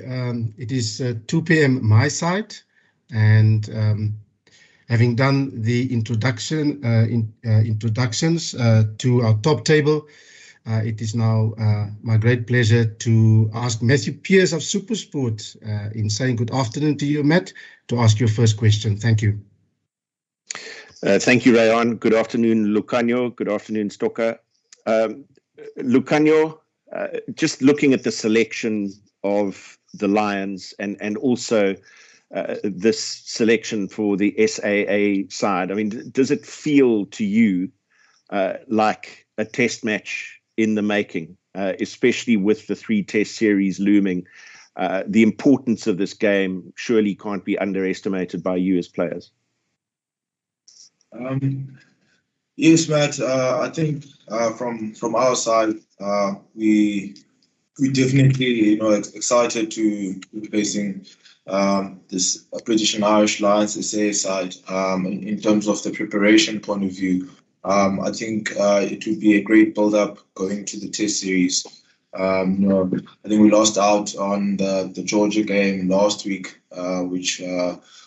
it is 2 p.m. my side, and having done the introductions to our top table, it is now my great pleasure to ask Matthew Pearce of SuperSport, in saying good afternoon to you, Matt, to ask your first question. Thank you. Thank you, Rayon. Good afternoon, Lukhanyo. Good afternoon, Stocker. Lukhanyo, just looking at the selection of the Lions and also this selection for the SAA side, I mean, does it feel to you like a test match in the making, especially with the 3 test series looming? The importance of this game surely can't be underestimated by you as players. Yes, Matt. I think from our side, we definitely excited to be facing this British and Irish Lions SA side. In terms of the preparation point of view, I think it would be a great build-up going to the Test series. I think we lost out on the Georgia game last week, which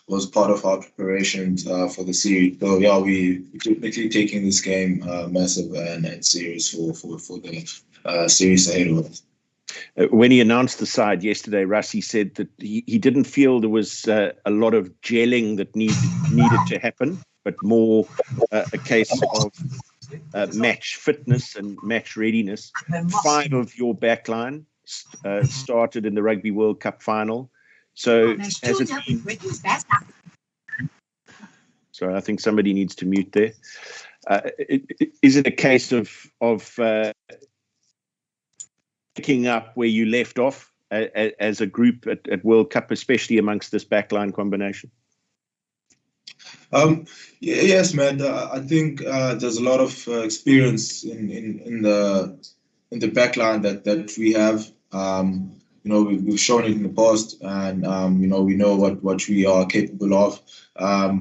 was part of our preparations for the series. So yeah, we're definitely taking this game massive and serious for the series ahead of us. When he announced the side yesterday, Rassie said that he didn't feel there was a lot of gelling that needed to happen, but more a case of match fitness and match readiness. 5 of your backline started in the Rugby World Cup final. So has it been... Sorry, I think somebody needs to mute there. Is it a case of picking up where you left off as a group at World Cup, especially amongst this backline combination? Yes, man. I think there's a lot of experience in the backline that we have. We've shown it in the past, and we know what we are capable of.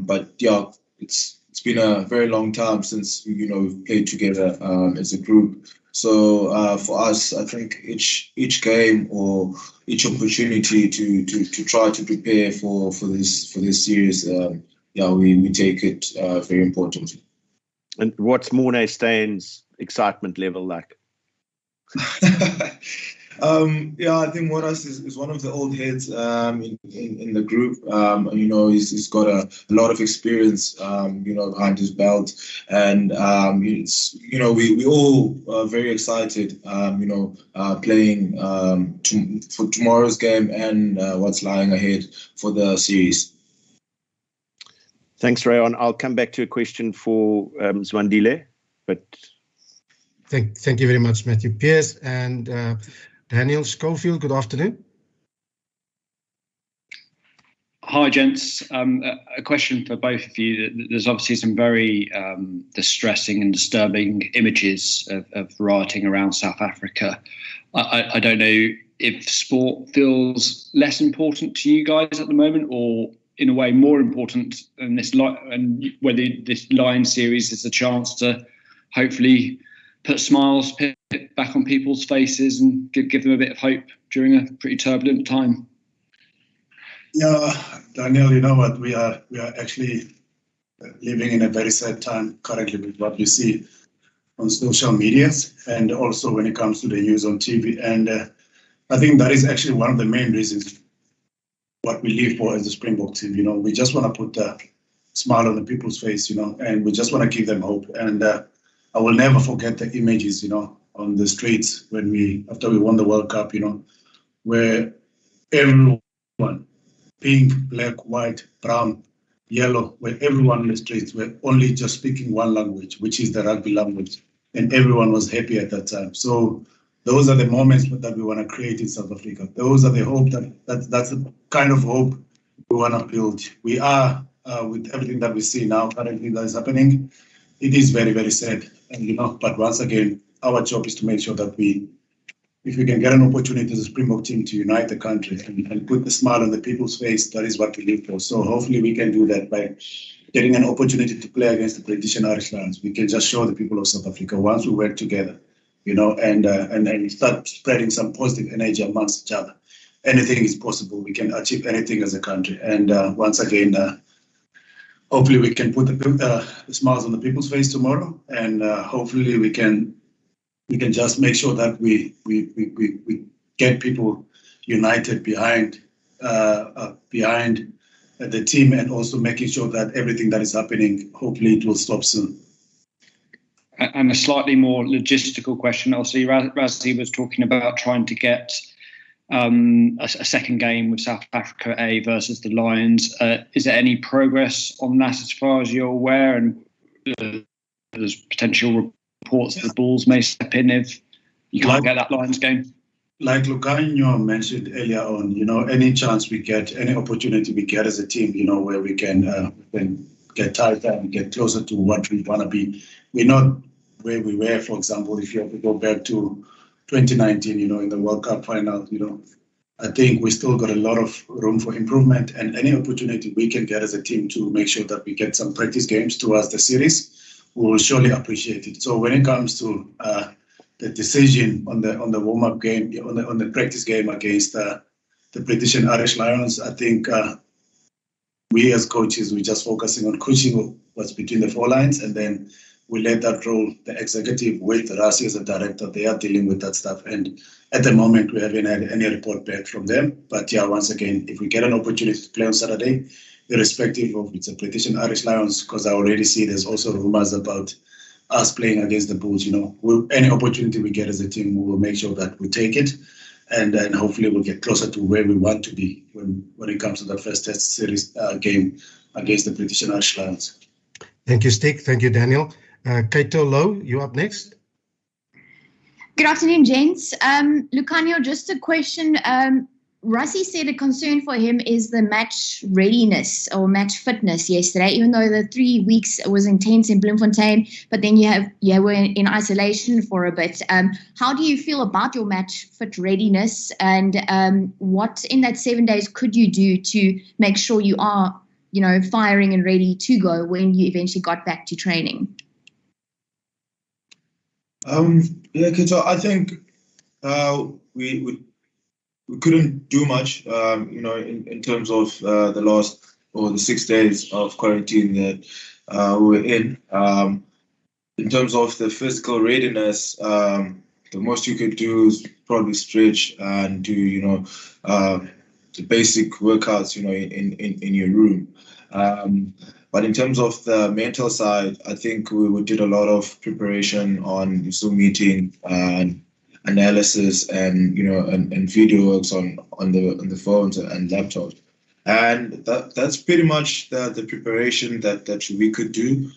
But yeah, it's been a very long time since we've played together as a group. So for us, I think each game or each opportunity to try to prepare for this series, we take it very importantly. And what's Mornay Stein's excitement level like? I think Moras is one of the old heads in the group. He's got a lot of experience, behind his belt, and we all are very excited, playing for tomorrow's game and what's lying ahead for the series. Thanks, Rayon. I'll come back to a question for Mzwandile, but thank you very much, Matthew Pearce. And Daniel Schofield, good afternoon. Hi, gents. A question for both of you. There's obviously some very distressing and disturbing images of rioting around South Africa. I don't know if sport feels less important to you guys at the moment, or in a way more important than this, and whether this Lion series is a chance to hopefully put smiles back on people's faces and give them a bit of hope during a pretty turbulent time. Yeah, Daniel, you know what? We are actually living in a very sad time currently with what we see on social medias and also when it comes to the news on TV. And I think that is actually one of the main reasons what we live for as the Springbok team. We just want to put a smile on the people's face, and we just want to give them hope. And I will never forget the images, on the streets after we won the World Cup, where everyone, pink, black, white, brown, yellow, where everyone in the streets were only just speaking one language, which is the rugby language. And everyone was happy at that time. So those are the moments that we want to create in South Africa. Those are the hope that's the kind of hope we want to build. We are, with everything that we see now currently that is happening, it is very, very sad. And, but once again, our job is to make sure that if we can get an opportunity as a Springbok team to unite the country and put the smile on the people's face, that is what we live for. So hopefully we can do that by getting an opportunity to play against the British and Irish Lions. We can just show the people of South Africa once we work together, and start spreading some positive energy amongst each other. anything is possible. We can achieve anything as a country. And once again, hopefully we can put the smiles on the people's face tomorrow, and hopefully we can just make sure that we get people united behind the team, and also making sure that everything that is happening, hopefully it will stop soon. And a slightly more logistical question. Obviously, Rassie was talking about trying to get a second game with South Africa A versus the Lions. Is there any progress on that as far as you're aware? And there's potential reports that the Bulls may step in if you can't get that Lions game? Like Lukhanyo mentioned earlier on, any chance we get, any opportunity we get as a team, where we can get tighter and get closer to what we want to be. We're not where we were, for example, if you have to go back to 2019, in the World Cup final, I think we still got a lot of room for improvement, and any opportunity we can get as a team to make sure that we get some practice games towards the series, we will surely appreciate it. So when it comes to the decision on the warm-up game, on the practice game against the British and Irish Lions, I think we as coaches, we're just focusing on coaching what's between the four lines, and then we let that roll. The executive with Rassie as a director, they are dealing with that stuff. And at the moment, we haven't had any report back from them. But yeah, once again, if we get an opportunity to play on Saturday, irrespective of it's a British and Irish Lions, because I already see there's also rumors about us playing against the Bulls. Any opportunity we get as a team, we will make sure that we take it. And then hopefully we'll get closer to where we want to be when it comes to the first test series game against the British and Irish Lions. Thank you, Stig. Thank you, Daniel. Kato Low, you up next. Good afternoon, gents. Lukhanyo, just a question. Rassie said a concern for him is the match readiness or match fitness yesterday, even though the 3 weeks was intense in Bloemfontein, but then you were in isolation for a bit. How do you feel about your match fit readiness, and what in that 7 days could you do to make sure you are, firing and ready to go when you eventually got back to training? Kito, I think we couldn't do much, in terms of the last or the 6 days of quarantine that we were in. In terms of the physical readiness, the most you could do is probably stretch and do, the basic workouts, in your room. But in terms of the mental side, I think we did a lot of preparation on Zoom meeting and analysis and and video works on the phones and laptops, and that's pretty much the preparation that we could do.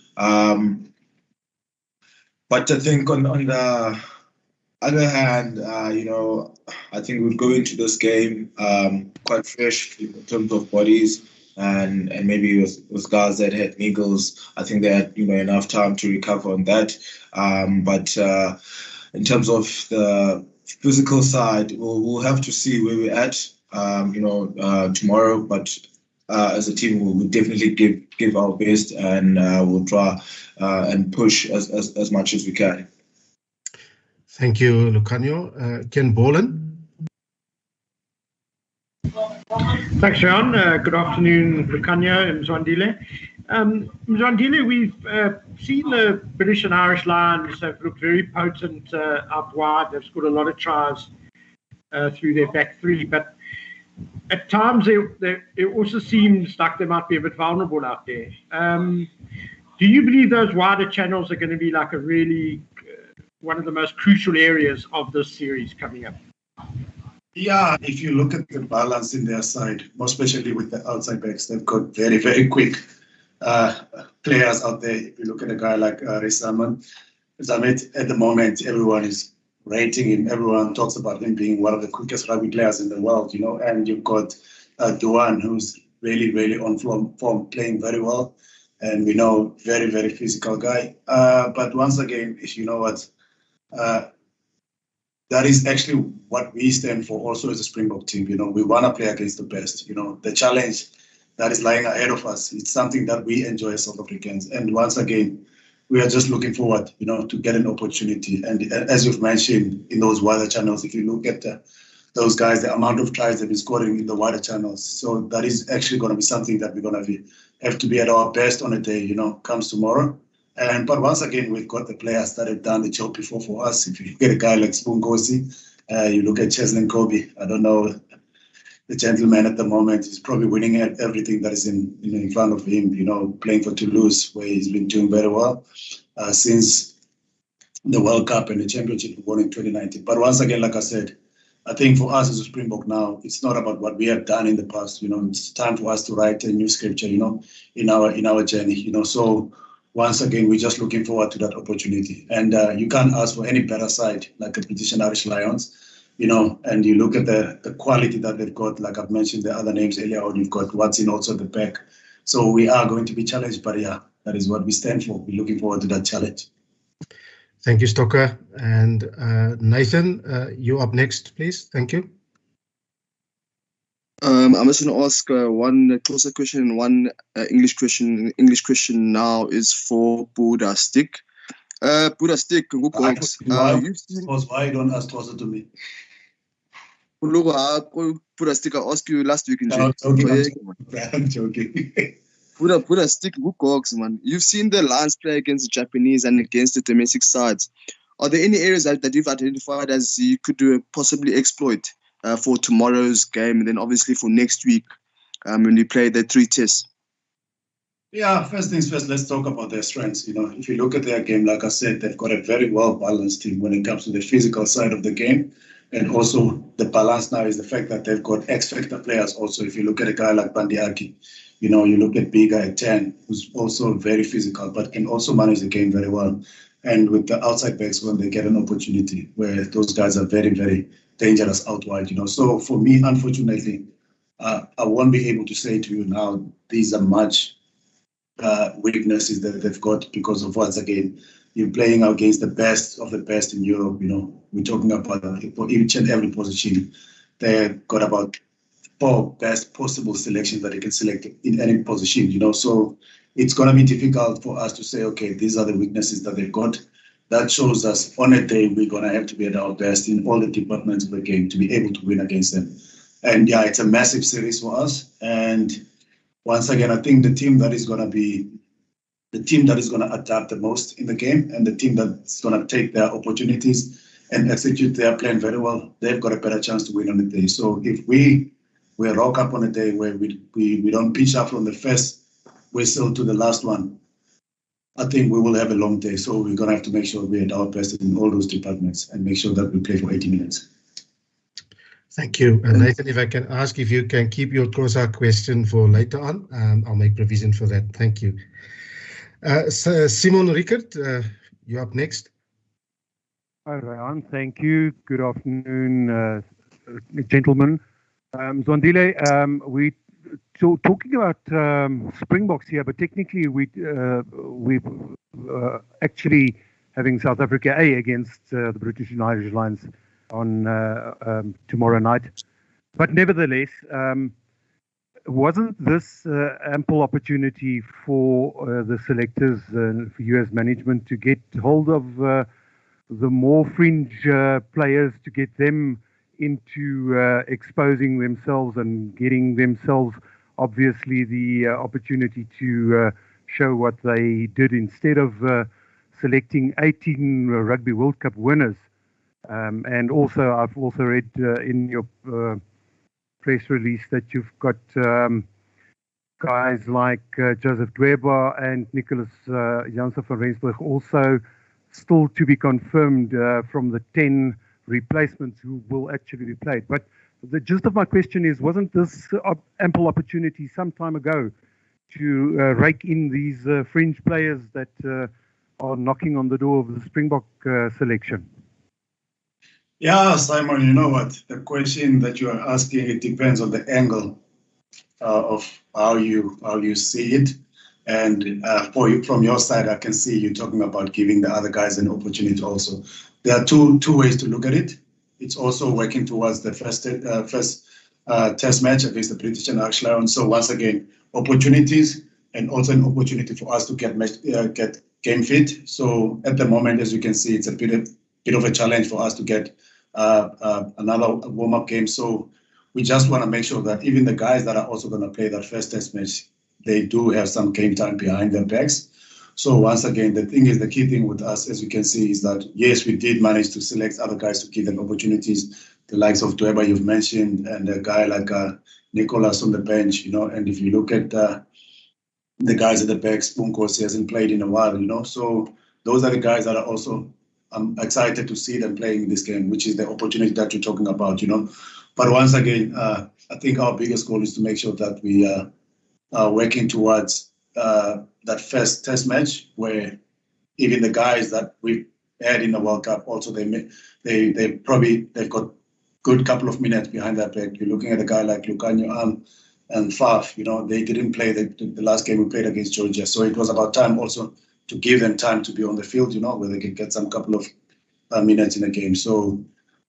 But I think on the other hand, I think we'd go into this game quite fresh in terms of bodies. And maybe with guys that had niggles, I think they had enough time to recover on that. But in terms of the physical side, we'll have to see where we're at, tomorrow. But as a team, we'll definitely give our best, and we'll try and push as much as we can. Thank you, Lukhanyo. Ken Boland. Thanks, Sean. Good afternoon, Lukhanyo and Mzwandile. Mzwandile, we've seen the British and Irish Lions have looked very potent out wide. They've scored a lot of tries through their back three, but at times it also seems like they might be a bit vulnerable out there. Do you believe those wider channels are going to be like a really one of the most crucial areas of this series coming up? Yeah, if you look at the balance in their side, more especially with the outside backs, they've got very, very quick players out there. If you look at a guy like Zamet, at the moment, everyone is rating him. Everyone talks about him being one of the quickest rugby players in the world, and you've got Duan, who's really, really on form, playing very well. And we know, very, very physical guy. But once again, you know what, that is actually what we stand for also as a Springbok team. We want to play against the best. The challenge that is lying ahead of us, it's something that we enjoy as South Africans. And once again, we are just looking forward, to get an opportunity. And as you've mentioned in those wider channels, if you look at those guys, the amount of tries they've been scoring in the wider channels. So that is actually going to be something that we're going to have to be at our best on a day, comes tomorrow. But once again, we've got the players that have done the job before for us. If you get a guy like Spoongosi, you look at Cheslin Kobe, I don't know, the gentleman at the moment is probably winning at everything that is in front of him, playing for Toulouse, where he's been doing very well since the World Cup and the championship we won in 2019. But once again, like I said, I think for us as a Springbok now, it's not about what we have done in the past. It's time for us to write a new scripture, in our journey. So once again, we're just looking forward to that opportunity. And you can't ask for any better side like the British and Irish Lions, and you look at the quality that they've got. Like I've mentioned the other names earlier on, you've got Watson also at the back. So we are going to be challenged, but yeah, that is what we stand for. We're looking forward to that challenge. Thank you, Stocker. And Nathan, you're up next, please. Thank you. I'm just going to ask one closer question and one English question. The English question now is for Buddha Stick. Buddha Stick, Why you don't ask closer to me? Buddha Stick, I asked you last week in I'm joking. Buddha Stick, man. You've seen the Lions play against the Japanese and against the domestic sides. Are there any areas that you've identified as you could possibly exploit for tomorrow's game, and then obviously for next week when we play the 3 tests? Yeah, first things first, let's talk about their strengths. If you look at their game, like I said, they've got a very well-balanced team when it comes to the physical side of the game. And also the balance now is the fact that they've got X-factor players also. If you look at a guy like Bandiaki, you look at Biga at 10, who's also very physical, but can also manage the game very well. And with the outside backs, when they get an opportunity, where those guys are very, very dangerous out wide. So for me, unfortunately, I won't be able to say to you now, these are much weaknesses that they've got because of, once again, you're playing against the best of the best in Europe. We're talking about for each and every position. They've got about 4 best possible selections that they can select in any position. So it's going to be difficult for us to say, okay, these are the weaknesses that they've got. That shows us on a day we're going to have to be at our best in all the departments of the game to be able to win against them. And yeah, it's a massive series for us. And once again, I think the team that is going to adapt the most in the game, and the team that's going to take their opportunities and execute their plan very well, they've got a better chance to win on the day. So if we rock up on a day where we don't pitch up from the first whistle to the last one, I think we will have a long day. So we're going to have to make sure we're at our best in all those departments and make sure that we play for 80 minutes. Thank you. Nathan, if I can ask if you can keep your Xhosa question for later on, I'll make provision for that. Thank you. So Simon Rickert, you're up next. Hi, Ryan. Thank you. Good afternoon, gentlemen. Mzwandile, we talking about Springboks here, but technically we're actually having South Africa A against the British and Irish Lions on tomorrow night. But nevertheless, wasn't this ample opportunity for the selectors, for you as management, to get hold of the more fringe players, to get them into exposing themselves and getting themselves, obviously, the opportunity to show what they did, instead of selecting 18 Rugby World Cup winners? And also, I've also read in your press release that you've got guys like Joseph Dweba and Nicholas Janssen van Rensburg also still to be confirmed from the 10 replacements who will actually be played. But the gist of my question is, wasn't this ample opportunity some time ago to rake in these fringe players that are knocking on the door of the Springbok selection? Yeah, Simon, you know what? The question that you are asking, it depends on the angle of how you see it. And from your side, I can see you talking about giving the other guys an opportunity also. There are two ways to look at it. It's also working towards the first test match against the British and Irish Lions. So once again, opportunities, and also an opportunity for us to get game fit. So at the moment, as you can see, it's a bit of a challenge for us to get another warm-up game. So we just want to make sure that even the guys that are also going to play that first test match, they do have some game time behind their backs. So once again, the key thing with us, as you can see, is that yes, we did manage to select other guys to give them opportunities, the likes of Dweba you've mentioned, and a guy like Nicholas on the bench, and if you look at the guys at the back, Spunkos hasn't played in a while, so those are the guys that are also, I'm excited to see them playing this game, which is the opportunity that you're talking about, But once again, I think our biggest goal is to make sure that we are working towards that first test match where even the guys that we've had in the World Cup also they've got good couple of minutes behind that back. You're looking at a guy like Lukhanyo and Faf, they didn't play the last game we played against Georgia. So it was about time also to give them time to be on the field, where they can get some couple of minutes in a game. So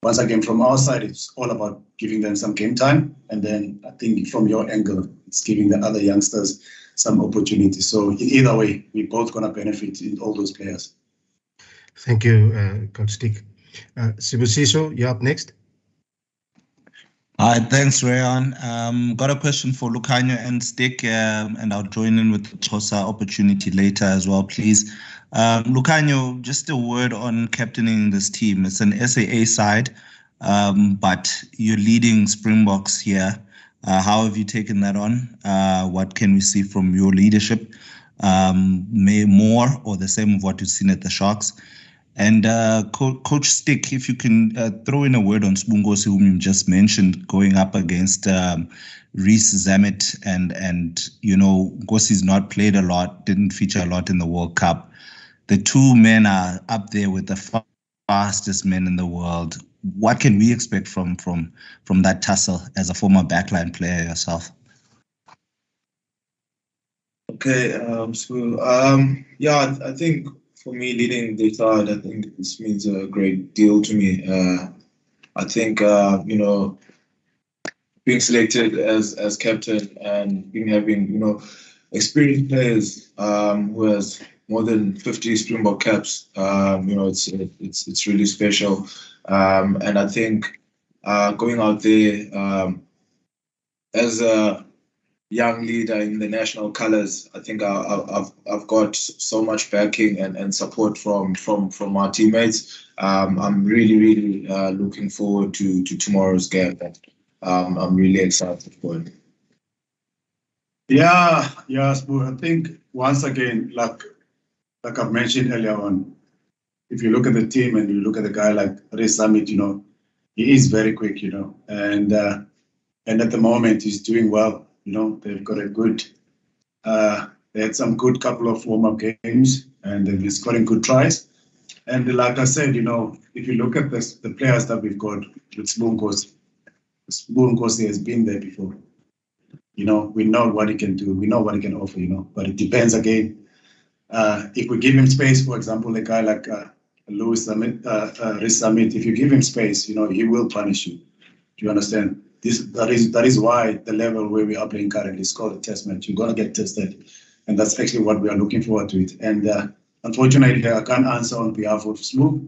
once again, from our side, it's all about giving them some game time. And then I think from your angle, it's giving the other youngsters some opportunity. So either way, we're both going to benefit in all those players. Thank you, Coach Stick. Sibusiso, you're up next. Hi, thanks, Rayon. Got a question for Lukhanyo and Stick, and I'll join in with the Xhosa opportunity later as well, please. Lukhanyo, just a word on captaining this team. It's an SAA side, but you're leading Springboks here. How have you taken that on? What can we see from your leadership? More or the same of what you've seen at the Sharks? And Coach Stick, if you can throw in a word on Spungosi, whom you just mentioned, going up against Reece Zamet, and Ngosi's not played a lot, didn't feature a lot in the World Cup. The two men are up there with the fastest men in the world. What can we expect from that tussle as a former backline player yourself? Okay, I think for me, leading the side, I think this means a great deal to me. I think, being selected as captain and having, experienced players who has more than 50 Springbok caps, it's really special. And I think going out there as a young leader in the national colours, I think I've got so much backing and support from our teammates. I'm really looking forward to tomorrow's game. I'm really excited for it. Yeah, Sbu, I think once again, like I've mentioned earlier on, if you look at the team and you look at a guy like Reece Zamet, he is very quick, and at the moment he's doing well. They've got a good, they had some good couple of warm-up games and they've been scoring good tries. And like I said, if you look at the players that we've got with Spunkosi has been there before. We know what he can do. We know what he can offer, but it depends again. If we give him space, for example, a guy like Reece Zamet, if you give him space, he will punish you. Do you understand? That is why the level where we are playing currently is called a test match. You're going to get tested, and that's actually what we are looking forward to it. And unfortunately, I can't answer on behalf of Smu,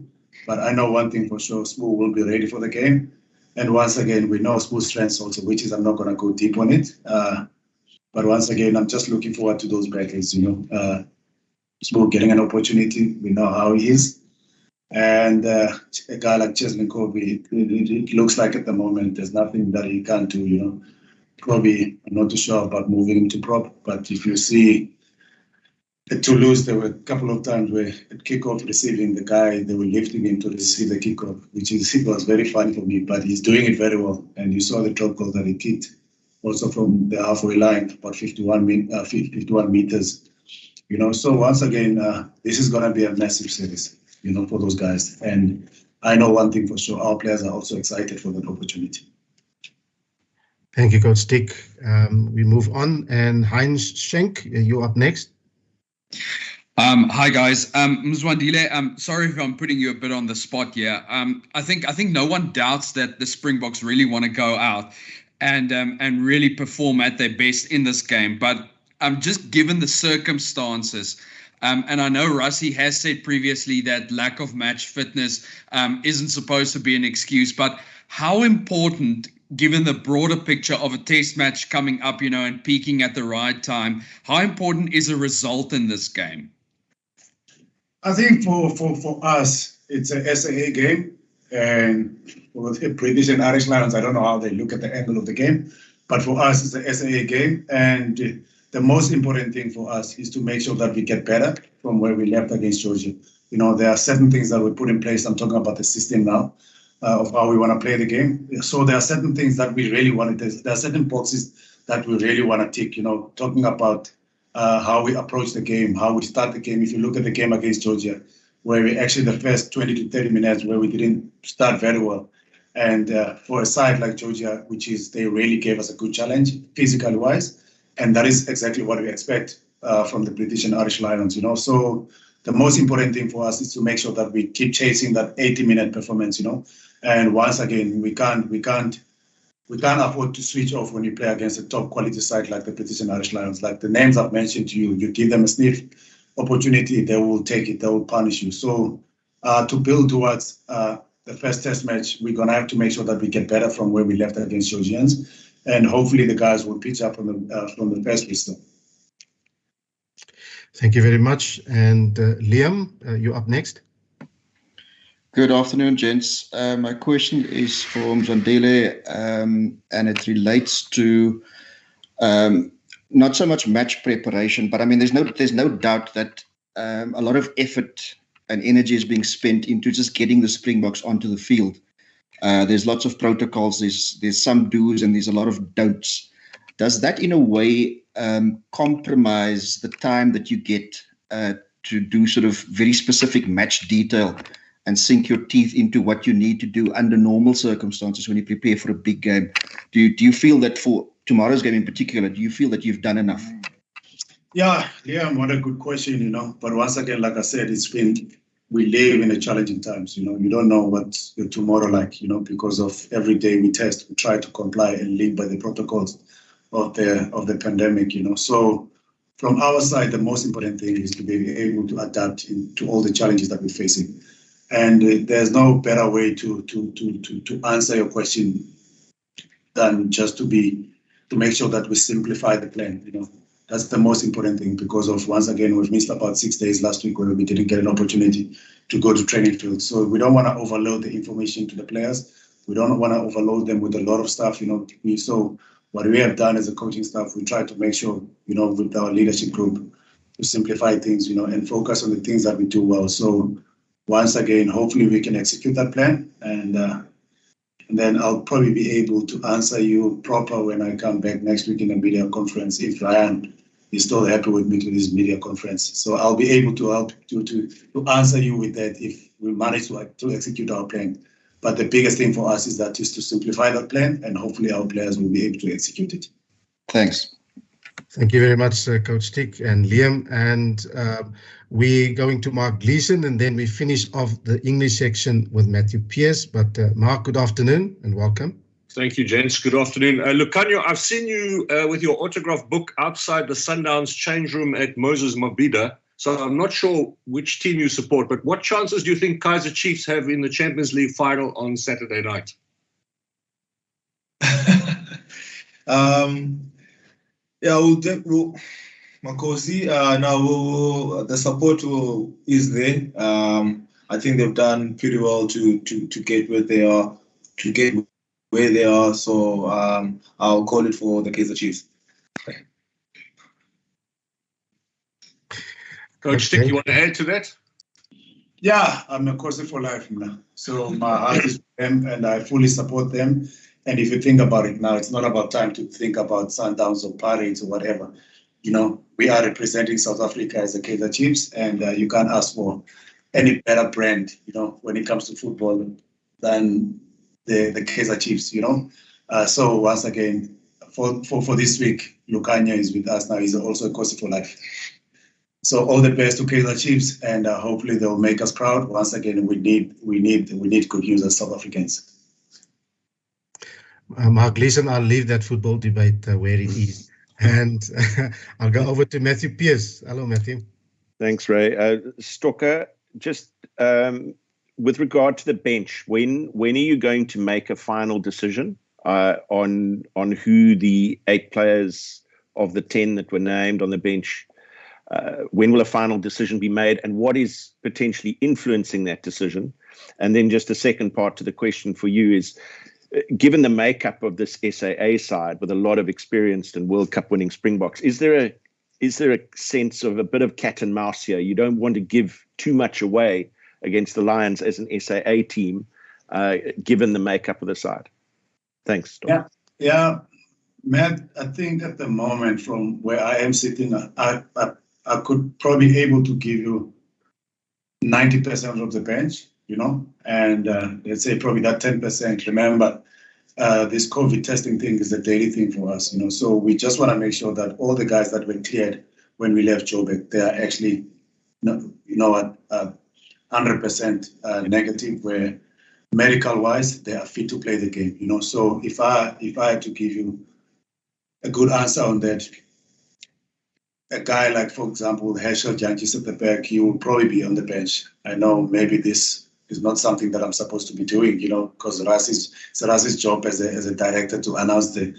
but I know one thing for sure: Smu will be ready for the game. And once again, we know Smu's strengths also, which is I'm not going to go deep on it. But once again, I'm just looking forward to those battles. Smu getting an opportunity. We know how he is. And a guy like Cheslin Kobe, it looks like at the moment there's nothing that he can't do. Kobe, I'm not too sure about moving him to prop, but if you see at Toulouse, there were a couple of times where at kickoff receiving the guy, they were lifting him to receive the kickoff, it was very funny for me, but he's doing it very well. And you saw the drop goal that he kicked also from the halfway line, about 51 meters. So once again, this is going to be a massive series. For those guys. And I know one thing for sure, our players are also excited for that opportunity. Thank you, Coach Stick. We move on, and Heinz Schenk, you're up next. Hi guys, Mzwandile, sorry if I'm putting you a bit on the spot here. I think no one doubts that the Springboks really want to go out and really perform at their best in this game. But just given the circumstances, And I know Rassie has said previously that lack of match fitness isn't supposed to be an excuse, but how important, given the broader picture of a test match coming up, and peaking at the right time, how important is a result in this game? I think for us, it's a SAA game. And for the British and Irish Lions, I don't know how they look at the angle of the game. But for us, it's a SAA game. And the most important thing for us is to make sure that we get better from where we left against Georgia. There are certain things that we put in place. I'm talking about the system now of how we want to play the game. So there are certain things that we really want to do. There are certain boxes that we really want to tick, talking about how we approach the game, how we start the game. If you look at the game against Georgia, where we actually the first 20 to 30 minutes where we didn't start very well. And for a side like Georgia, they really gave us a good challenge physically wise. And that is exactly what we expect from the British and Irish Lions, So the most important thing for us is to make sure that we keep chasing that 80-minute performance, And once again, we can't afford to switch off when you play against a top quality side like the British and Irish Lions. Like the names I've mentioned to you, you give them a sniff opportunity, they will take it, they will punish you. So to build towards the first test match, we're going to have to make sure that we get better from where we left against Georgians. And hopefully the guys will pitch up from the first whistle. Thank you very much. And Liam, you're up next. Good afternoon, gents. My question is for Mzwandile, and it relates to not so much match preparation, but I mean, there's no doubt that a lot of effort and energy is being spent into just getting the Springboks onto the field. There's lots of protocols, there's some do's and there's a lot of don'ts. Does that in a way compromise the time that you get to do sort of very specific match detail and sink your teeth into what you need to do under normal circumstances when you prepare for a big game? Do you feel that for tomorrow's game in particular, do you feel that you've done enough? Yeah, what a good question, But once again, like I said, we live in a challenging times, You don't know what's your tomorrow like, because of every day we test, we try to comply and live by the protocols of the pandemic, So from our side, the most important thing is to be able to adapt to all the challenges that we're facing. And there's no better way to answer your question than just to make sure that we simplify the plan. That's the most important thing, because of, once again, we've missed about 6 days last week where we didn't get an opportunity to go to training field. So we don't want to overload the information to the players. We don't want to overload them with a lot of stuff. So what we have done as a coaching staff, we try to make sure, with our leadership group, to simplify things, and focus on the things that we do well. So once again, hopefully we can execute that plan, and then I'll probably be able to answer you proper when I come back next week in a media conference, if Ryan is still happy with me to this media conference. So I'll be able to help to answer you with that if we manage to execute our plan. But the biggest thing for us is to simplify that plan, and hopefully our players will be able to execute it. Thanks. Thank you very much, Coach Stick and Liam. And we're going to Mark Gleeson, and then we finish off the English section with Matthew Pierce. But Mark, good afternoon and welcome. Thank you, gents. Good afternoon. Lukhanyo, I've seen you with your autograph book outside the Sundowns change room at Moses Mabhida. So I'm not sure which team you support, but what chances do you think Kaizer Chiefs have in the Champions League final on Saturday night? Yeah, Makosi, now the support is there. I think they've done pretty well to get where they are. So I'll call it for the Kaizer Chiefs. Coach Stick, you want to add to that? Yeah, I'm a Kosi for life now. So my heart is with them, and I fully support them. And if you think about it now, it's not about time to think about Sundowns or Pirates or whatever. We are representing South Africa as the Kaizer Chiefs, and you can't ask for any better brand, when it comes to football than the Kaizer Chiefs, So once again, for this week, Lukhanyo is with us now. He's also a Kosi for life. So all the best to Kaizer Chiefs, and hopefully they'll make us proud. Once again, we need good news as South Africans. Mark Gleeson, I'll leave that football debate where it is. And I'll go over to Matthew Pierce. Hello, Matthew. Thanks, Ray. Stocker, just with regard to the bench, when are you going to make a final decision on who the 8 players of the 10 that were named on the bench? When will a final decision be made, and what is potentially influencing that decision? And then just the second part to the question for you is, given the makeup of this SAA side with a lot of experienced and World Cup winning Springboks, is there a sense of a bit of cat and mouse here? You don't want to give too much away against the Lions as an SAA team, given the makeup of the side. Thanks, Tom. Yeah, Matt, I think at the moment from where I am sitting, I could probably be able to give you 90% of the bench, and let's say probably that 10%. Remember, this COVID testing thing is a daily thing for us, so we just want to make sure that all the guys that were cleared when we left Joburg, they are actually, 100% negative, where medical-wise, they are fit to play the game, so if I had to give you a good answer on that, a guy like, for example, Herschel Jantjies at the back, he will probably be on the bench. I know maybe this is not something that I'm supposed to be doing, because it's Rassi's job as a director to announce the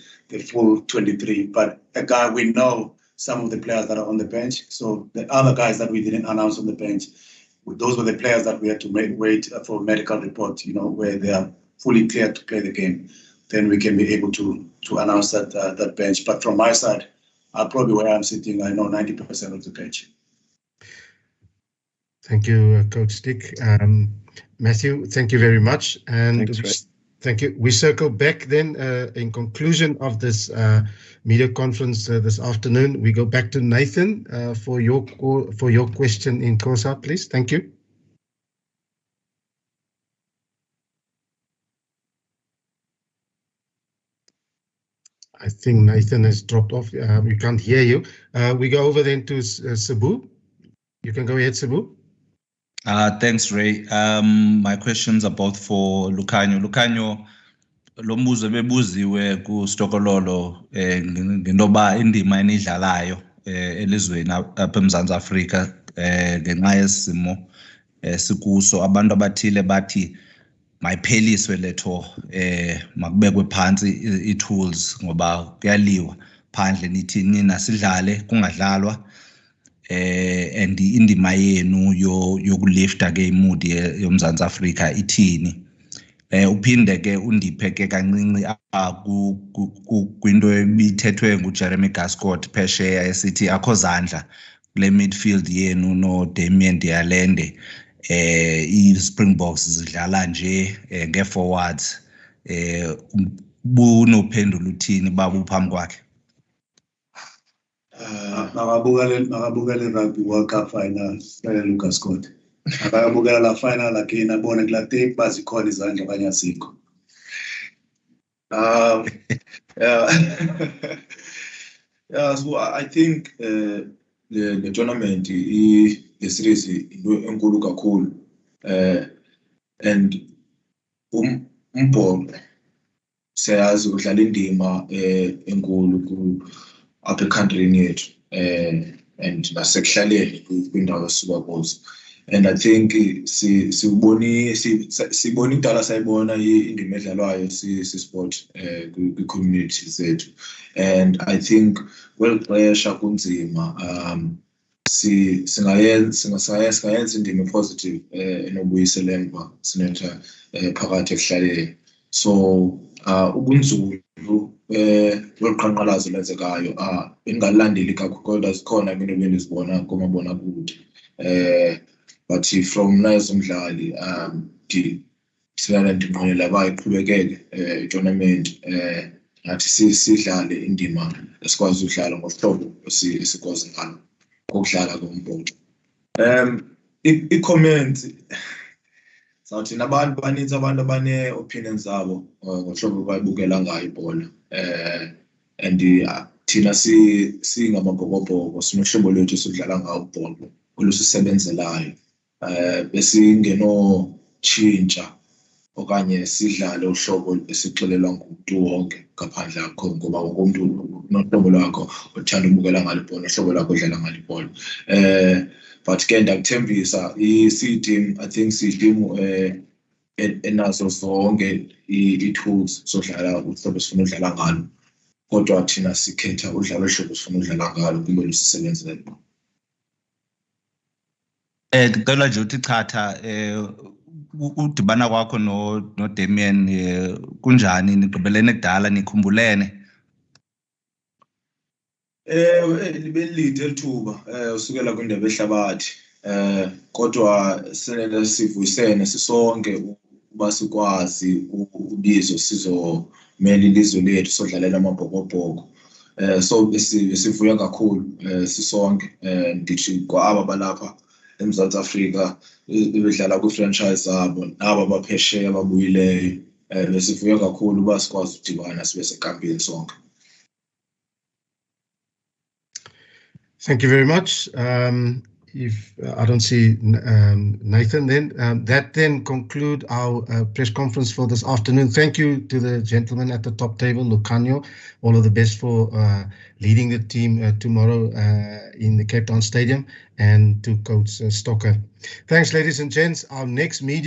full 23. But a guy, we know some of the players that are on the bench. So the other guys that we didn't announce on the bench, those were the players that we had to wait for medical report, where they are fully cleared to play the game. Then we can be able to announce that bench. But from my side, probably where I'm sitting, I know 90% of the bench. Thank you, Coach Stick. Matthew, thank you very much. And thank you. We circle back then in conclusion of this media conference this afternoon. We go back to Nathan for your question in Xhosa, please. Thank you. I think Nathan has dropped off. We can't hear you. We go over then to Sabu. You can go ahead, Sabu. Thanks, Ray. My questions are both for Lukhanyo. Lukhanyo, lo mbuzo bebuziwe ku Stokololo ngendoba indima enidlalayo elizweni apha eMzantsi Afrika ngenxa yesimo sikuso, abantu abathile bathi mayipheliswe le tour, makubekwe phantsi ii-tools ngoba kuyaliwa phandle, nithi nina sidlale kungadlalwa, and indima yenu yokulifta ke imudi yoMzantsi Afrika ithini? Uphinde ke undiphe ke kancinci kwinto ebithethwe nguJeremy Gascott phesheya esithi akho zandla kule midfield yenu no-Damian Dialende, i-Springboks zidlala nje nge-forwards, bunophendula uthini babu phambi kwakhe? Makabukele Rugby World Cup final Lucas Scott. Akabukela la final lakini abone kula tape bazikhona izandla abanye azikho. Yeah, so I think the tournament the series into enkulu kakhulu, and umbhoxo siyazi udlala indima enkulu apha ekhantrini yethu, and nasekuhlaleni kwindawo esisuka kuzo. And I think sibona idala sayibona indima edlalwayo si-sport kwi-community zethu, and I think kweliqesha kunzima, singayenza indima positive enobuyisela emva sinetha phakathi ekuhlaleni. So ubunzulu loluqhankqalazo lenzekayo ingalandeli kakhulu, kodwa zikhona into ebendizibona kumabonakude, but from nazo umdlali thina ndinqwenela uba iqhubekeke i-tournament, nathi sidlale indima esikwazi udlala ngohlobo esikwazi ngalo kokudlala kombhoxo. I-comments zawuthi nabantu baninzi abantu abane-opinions zabo ngohlobo bayibukela ngayo ibhola, and thina singamabhokobhoko sinohlobo lwethu sidlala ngawo ibhola olusisebenzelayo, besingenotshintsha okanye sidlale uhlobo esixelelwa ngumntu wonke ngaphandle akho, ngoba wonke umntu nohlobo lwakho othanda ubukela ngalo ibhola, nohlobo lwakho odlala ngalo ibhola. But ke ndakuthembisa i-team, I think siyitim enazo zonke i-tools sodlala uhlobo sifuna udlala ngalo, kodwa thina sikhetha udlala uhlobo sifuna udlala ngalo kumele sisebenzele. Ndicela nje uthi chatha udibana kwakho no-Damian kunjani, nigqibelene kudala, nikhumbulene? Belide elithuba usukela kwindebe yehlabathi, kodwa senele sivuyisene sisonke uba sikwazi ubizo sizomela ilizwe lethu sodlalela amabhokobhoko. So besivuya kakhulu sisonke, ndithi kwaba balapha eMzantsi Afrika bedlala kwi-franchise zabo naba baphesheya ababuyileyo, besivuya kakhulu uba sikwazi udibana sibe sekampini sonke. Thank you very much. If I don't see Nathan, then that then conclude our press conference for this afternoon. Thank you to the gentleman at the top table, Lukhanyo. All of the best for leading the team tomorrow in the Cape Town Stadium, and to Coach Stocker. Thanks, ladies and gents. Our next meeting